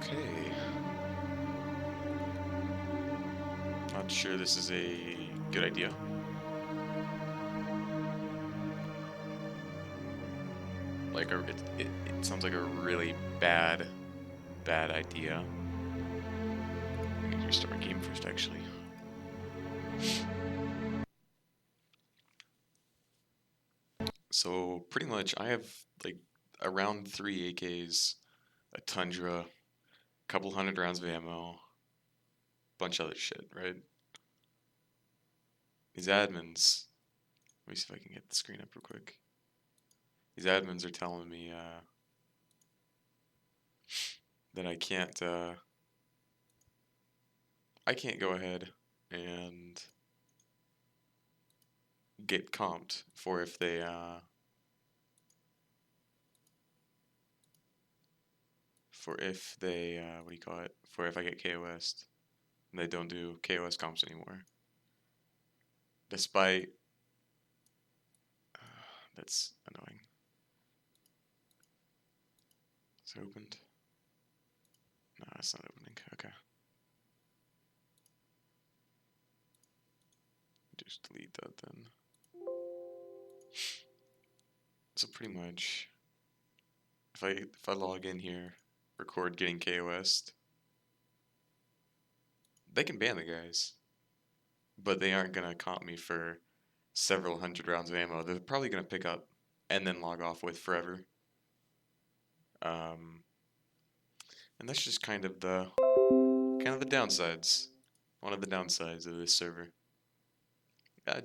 Okay. Not sure this is a good idea. Like, it sounds like a really bad idea. I need to restart my game first, actually. So, pretty much, I have, like, around 3 AKs, a Tundra, a couple hundred rounds of ammo, bunch of other shit, right? These admins, let me see if I can get the screen up real quick. These admins are telling me, that I can't go ahead and get comped for if they, what do you call it? For if I get KOS'd. And they don't do KOS comps anymore. Despite, that's annoying. Is it opened? No, it's not opening. Okay. Just delete that then. So pretty much, if I log in here, record getting KOS'd, they can ban the guys, but they aren't gonna comp me for several hundred rounds of ammo. They're probably gonna pick up and then log off with forever. And that's just kind of the downsides. One of the downsides of this server.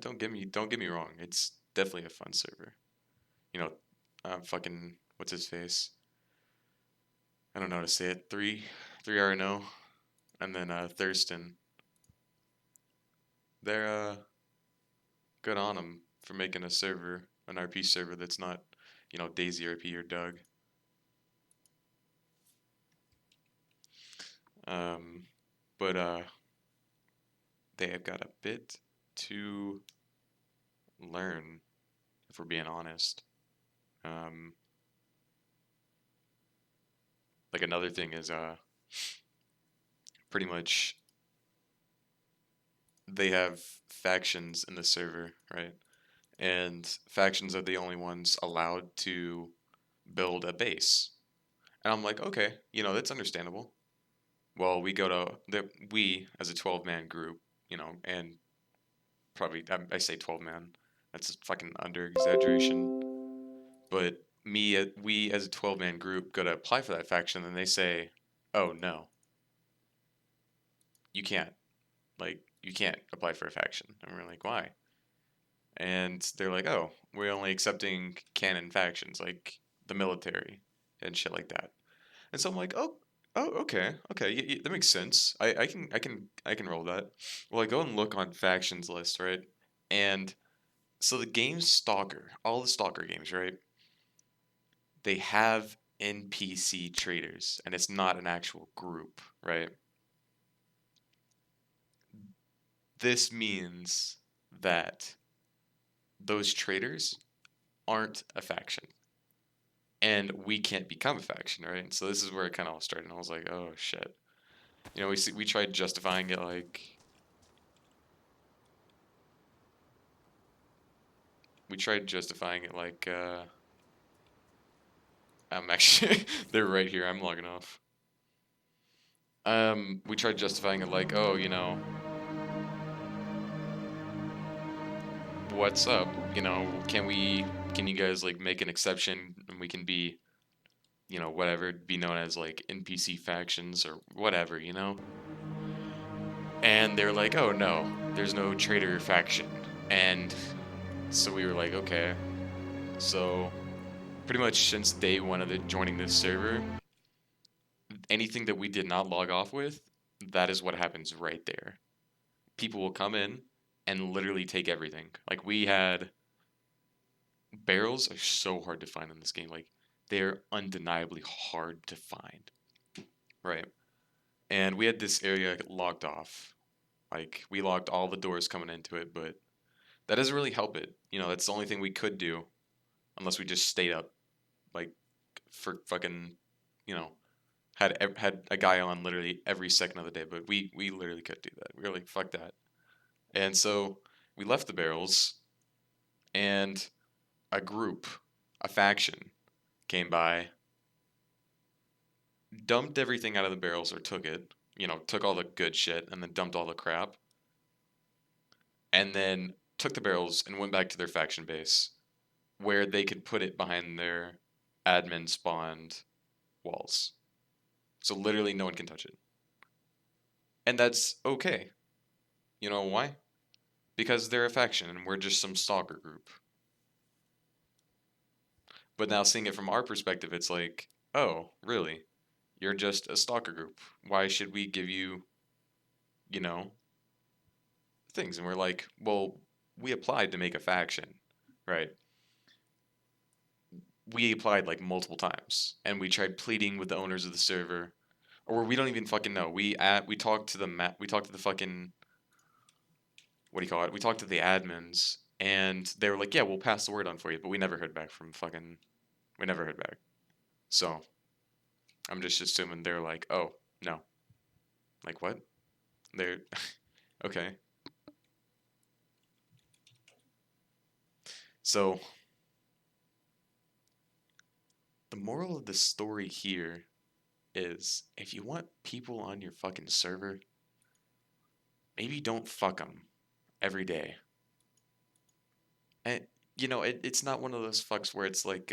Don't get me wrong. It's definitely a fun server. You know, fucking what's his face? I don't know how to say it. Three RNO, and then Thurston. They're good on them for making a server, an RP server that's not, Daisy RP or Doug. But they have got a bit to learn, if we're being honest. Like another thing is pretty much they have factions in the server, right? And factions are the only ones allowed to build a base. And I'm like, okay, that's understandable. Well, we as a 12-man group, and probably I say 12-man. That's a fucking under exaggeration. But we as a 12-man group go to apply for that faction, and they say, "Oh no, you can't. Like, you can't apply for a faction." And we're like, "Why?" And they're like, "Oh, we're only accepting canon factions, like the military and shit like that." And so I'm like, "Oh, okay, that makes sense. I can roll that." Well, I go and look on factions list, right? And so the game Stalker, all the Stalker games, right? They have NPC traders, and it's not an actual group, right? This means that those traders aren't a faction, and we can't become a faction, right? And so this is where it kind of all started. And I was like, oh shit. We tried justifying it like I'm actually they're right here. I'm logging off. We tried justifying it like, oh, what's up? Can you guys like make an exception and we can be, whatever, be known as like NPC factions or whatever, And they're like, oh no, there's no traitor faction. And so we were like, okay. So pretty much since day one of joining this server, anything that we did not log off with, that is what happens right there. People will come in and literally take everything. Like we had barrels are so hard to find in this game. Like they're undeniably hard to find. Right. And we had this area locked off. Like we locked all the doors coming into it, but that doesn't really help it. That's the only thing we could do unless we just stayed up like for fucking, you know, had a guy on literally every second of the day, but we literally couldn't do that. We were like, fuck that. And so we left the barrels, and a group, a faction, came by, dumped everything out of the barrels or took it, took all the good shit and then dumped all the crap, and then took the barrels and went back to their faction base where they could put it behind their admin spawned walls. So literally no one can touch it. And that's okay. You know why? Because they're a faction and we're just some stalker group. But now seeing it from our perspective, it's like, oh, really? You're just a stalker group. Why should we give you, you know, things? And we're like, well, we applied to make a faction, right? We applied like multiple times, and we tried pleading with the owners of the server, or we don't even fucking know. We talked to we talked to the fucking, what do you call it? We talked to the admins, and they were like, yeah, we'll pass the word on for you, but we never heard back from fucking. We never heard back. So I'm just assuming they're like, oh no, like what? They're okay. So the moral of the story here is if you want people on your fucking server, maybe don't fuck them every day. And it's not one of those fucks where it's like,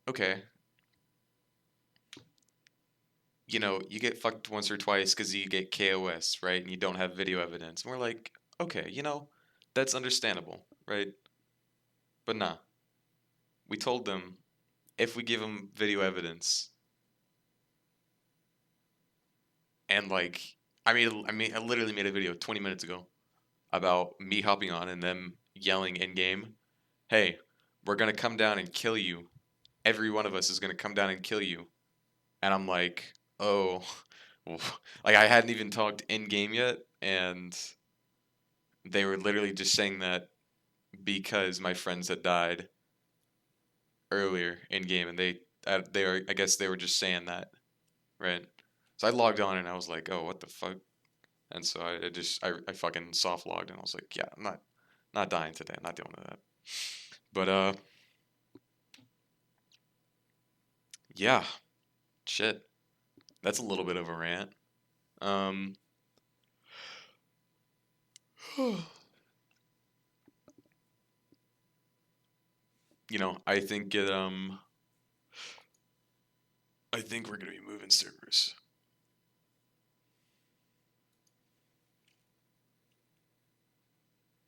okay, you get fucked once or twice because you get KOS, right? And you don't have video evidence. And we're like, okay, that's understandable, right? But nah, we told them if we give them video evidence, and like, I literally made a video 20 minutes ago about me hopping on and them yelling in game, hey, we're gonna come down and kill you. Every one of us is gonna come down and kill you. And I'm like, oh, like I hadn't even talked in game yet, and they were literally just saying that because my friends had died earlier in game, and I guess they were just saying that, right? So I logged on and I was like, oh, what the fuck? And so I fucking soft logged and I was like, yeah, I'm not dying today. I'm not dealing with that. But yeah, shit. That's a little bit of a rant. Um, I think we're gonna be moving servers.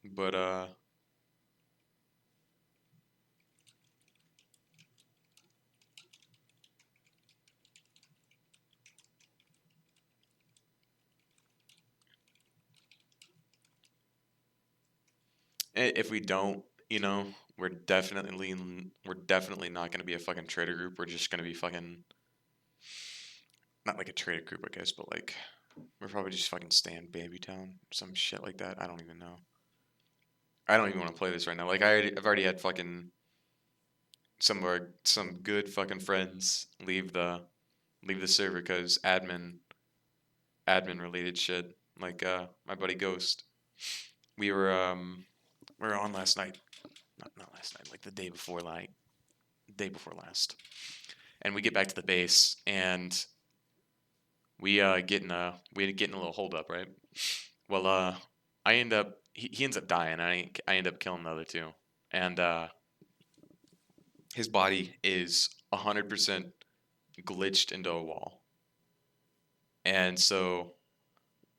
But if we don't, we're definitely not gonna be a fucking trader group. We're just gonna be fucking, not like a trader group, I guess, but like we're probably just fucking staying Baby Town, some shit like that. I don't even know. I don't even want to play this right now. Like I've already had fucking some good fucking friends leave the server because admin related shit. Like my buddy Ghost. We were on last night. Not last night, like the day before, like day before last. And we get back to the base and we get in a little hold up, right? Well, I end up he ends up dying. I end up killing the other two. And his body is 100% glitched into a wall. And so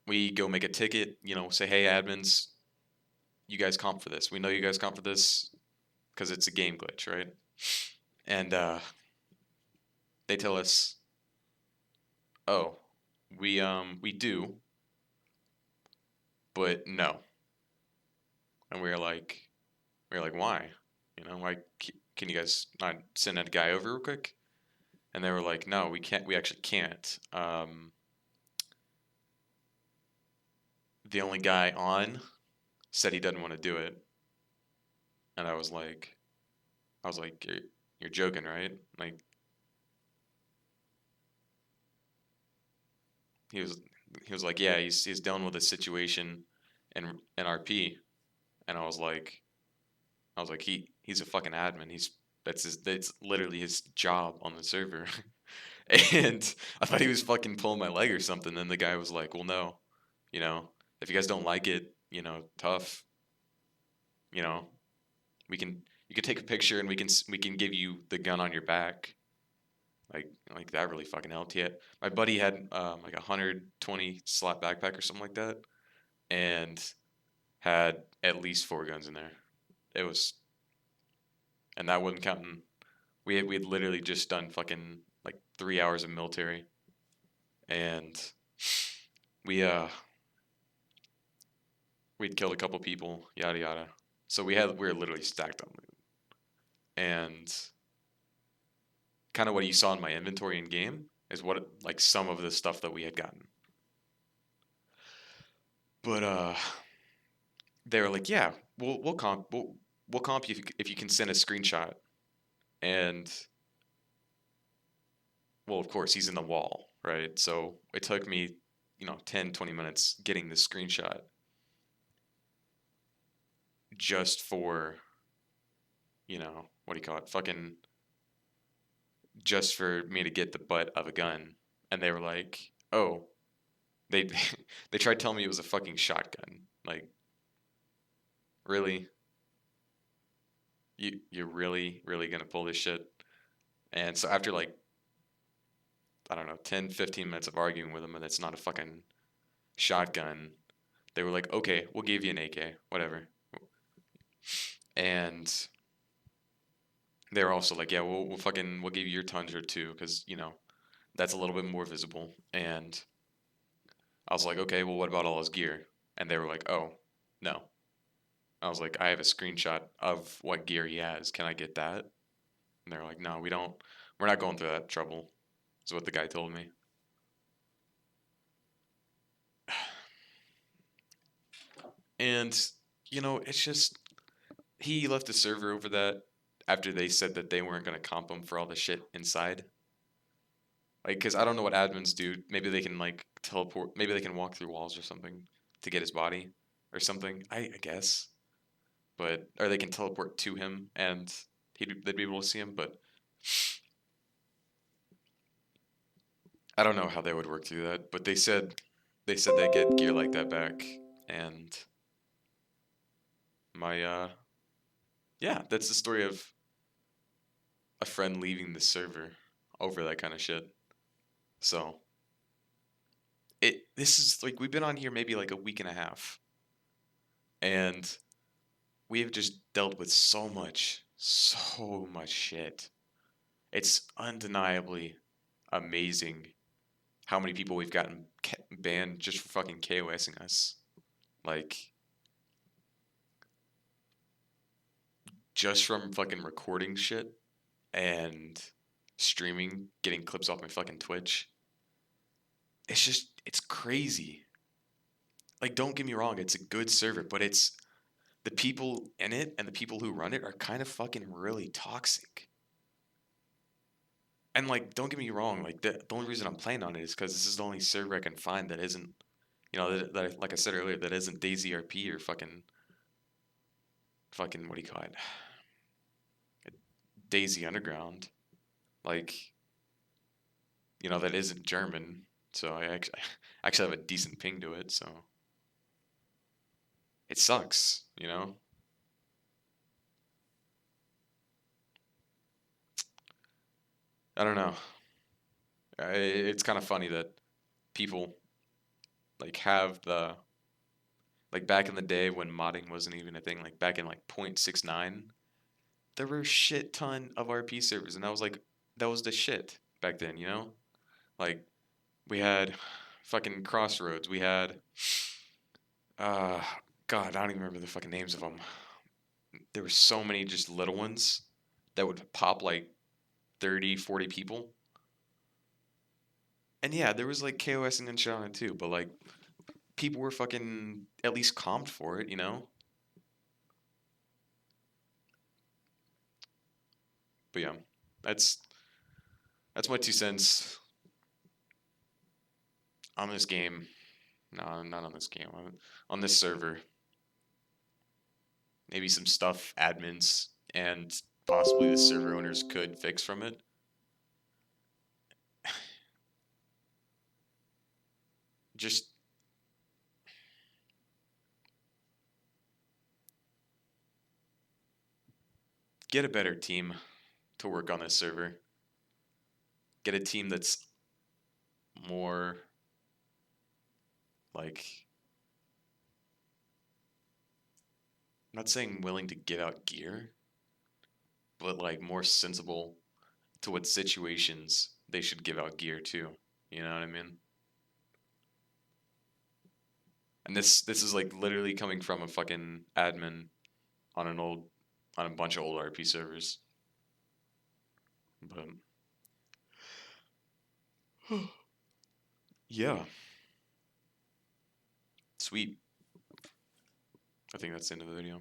we go make a ticket, say, hey, admins, you guys comp for this. We know you guys comp for this because it's a game glitch, right? And they tell us, oh, we do, but no. And we are like, why? Why can you guys not send that guy over real quick? And they were like, no, we can't. We actually can't. The only guy on said he doesn't want to do it, and I was like, you're joking, right? Like, he was he was like, yeah, he's dealing with a situation in RP, and I was like, he's a fucking admin. That's literally his job on the server. And I thought he was fucking pulling my leg or something. Then the guy was like, well, no, you know, if you guys don't like it, tough, you know, we can you can take a picture and we can give you the gun on your back. Like that really fucking helped. Yeah, my buddy had like 120 slot backpack or something like that, and had at least 4 guns in there. It was, and that wasn't counting. We had literally just done fucking like 3 hours of military, and we we'd killed a couple people, yada yada. So we were literally stacked on loot, and kind of what you saw in my inventory in game is what like some of the stuff that we had gotten. But they were like, yeah, we'll comp you if you can send a screenshot. And well, of course, he's in the wall, right? So it took me, 10, 20 minutes getting the screenshot just for, what do you call it? Fucking just for me to get the butt of a gun. And they were like, oh, they they tried telling me it was a fucking shotgun. Like, really? You're really gonna pull this shit? And so after like, I don't know, 10, 15 minutes of arguing with them, and it's not a fucking shotgun, they were like, okay, we'll give you an AK, whatever. And they were also like, yeah, we'll give you your Tundra too, because that's a little bit more visible. And I was like, okay, well, what about all his gear? And they were like, oh, no. I was like, I have a screenshot of what gear he has. Can I get that? And they're like, no, we don't. We're not going through that trouble. Is what the guy told me. And it's just he left the server over that after they said that they weren't gonna comp him for all the shit inside. Like, cause I don't know what admins do. Maybe they can like teleport. Maybe they can walk through walls or something to get his body or something. I guess, but or they can teleport to him and they'd be able to see him. But I don't know how they would work through that. But they said they get gear like that back, and my yeah, that's the story of a friend leaving the server over that kind of shit. So this is like we've been on here maybe like a week and a half, and we have just dealt with so much shit. It's undeniably amazing how many people we've gotten banned just for fucking KOSing us. Like, just from fucking recording shit and streaming, getting clips off my fucking Twitch. It's crazy. Like, don't get me wrong, it's a good server, but it's the people in it and the people who run it are kind of fucking really toxic. And like, don't get me wrong, like the only reason I'm playing on it is because this is the only server I can find that isn't, like I said earlier, that isn't DayZ RP or fucking what do you call it, DayZ Underground, like that isn't German. So I actually have a decent ping to it. So it sucks. I don't know. It's kind of funny that people like have the like back in the day when modding wasn't even a thing, like back in like 0.69, there were a shit ton of RP servers, and that was the shit back then. Like we had fucking Crossroads, we had uh God, I don't even remember the fucking names of them. There were so many just little ones that would pop like 30, 40 people. And yeah, there was like KOSing and shit on it too, but like people were fucking at least comped for it. But yeah, that's that's my 2 cents on this game. No, not on this game. On this server. Maybe some stuff admins and possibly the server owners could fix from it. Just get a better team to work on this server. Get a team that's more like, I'm not saying willing to give out gear, but like more sensible to what situations they should give out gear to. You know what I mean? And this is like literally coming from a fucking admin on a bunch of old RP servers. But yeah, sweet. I think that's the end of the video.